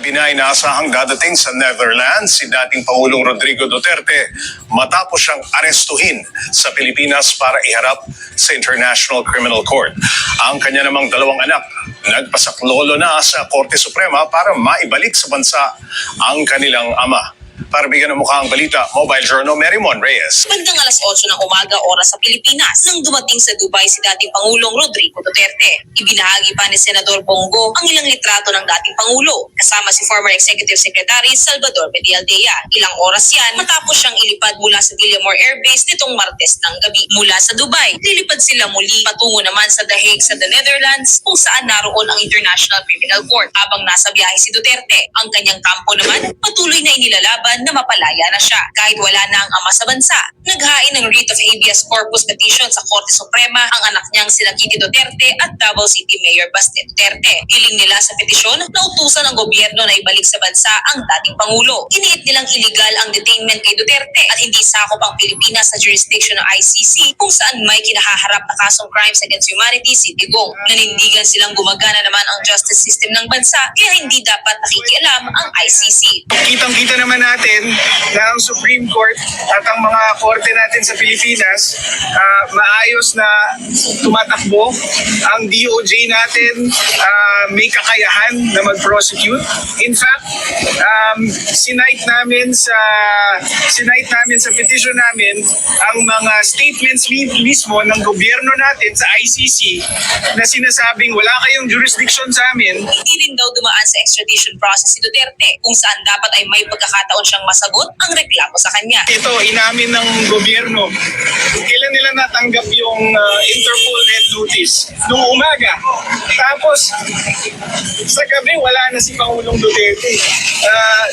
Inaasahang dadating sa Netherlands si dating Pangulong Rodrigo Duterte matapos siyang arestuhin sa Pilipinas para iharap sa International Criminal Court. Ang kanya namang dalawang anak nagpasaklolo na sa Korte Suprema para maibalik sa bansa ang kanilang ama. Para bigyan ng mukha ang balita, Mobile Journal, Merymon Reyes. Bandang alas 8 ng umaga oras sa Pilipinas nang dumating sa Dubai si dating Pangulong Rodrigo Duterte. Ibinahagi pa ni Senador Bongo ang ilang litrato ng dating Pangulo kasama si former Executive Secretary Salvador Medialdea. Ilang oras yan matapos siyang ilipad mula sa Villamor Air Base nitong Martes ng gabi. Mula sa Dubai, lilipad sila muli patungo naman sa The Hague sa the Netherlands kung saan naroon ang International Criminal Court. Habang nasa biyahe si Duterte, ang kanyang kampo naman patuloy na inilalaban na mapalaya na siya kahit wala na ang ama sa bansa. Naghain ng writ of habeas corpus petition sa Korte Suprema ang anak niyang sina Kiki Duterte at Davao City Mayor Baste Duterte. Hiling nila sa petisyon na utusan ng gobyerno na ibalik sa bansa ang dating Pangulo. Iniit nilang illegal ang detainment kay Duterte at hindi sakop ang Pilipinas sa jurisdiction ng ICC kung saan may kinahaharap na kasong crimes against humanity si Digong. Nanindigan silang gumagana naman ang justice system ng bansa kaya hindi dapat nakikialam ang ICC. Kitang-kita naman natin na ang Supreme Court at ang mga korte natin sa Pilipinas maayos na tumatakbo. Ang DOJ natin may kakayahan na mag-prosecute. In fact, sinight namin sa petition namin ang mga statements mismo ng gobyerno natin sa ICC na sinasabing wala kayong jurisdiction sa amin. Hindi rin daw dumaan sa extradition process si Duterte kung saan dapat ay may pagkakataon siyang masagot ang reklamo sa kanya. Ito, inamin ng gobyerno. Kailan nila natanggap yung Interpol Red Notice? Noong umaga. Tapos, sa gabi, wala na si Pangulong Duterte.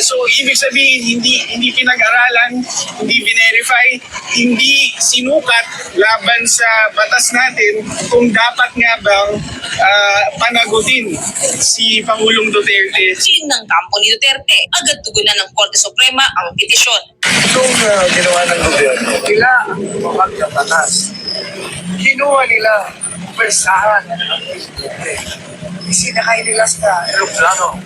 So, ibig sabihin, hindi pinag-aralan, hindi verify, hindi sinukat laban sa batas natin kung dapat nga bang panagutin si Pangulong Duterte. Siling ng kampo ni Duterte, agad tugunan ng Korte Suprema ang petisyon. Itong ginawa ng gobyerno, nila magkapatas. Kinuha nila persahan ang presidente. Isinakay nila sa aeroplano.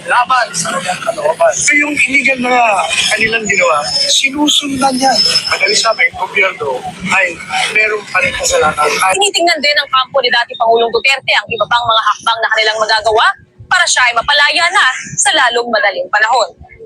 Laban sa kanyang kalooban. So yung illegal na kanilang ginawa, sinusundan niya. Madali sabi, ang gobyerno ay meron pa rin kasalanan. Tinitingnan din ng kampo ni dating Pangulong Duterte ang iba pang mga hakbang na kanilang magagawa para siya ay mapalaya na sa lalong madaling panahon.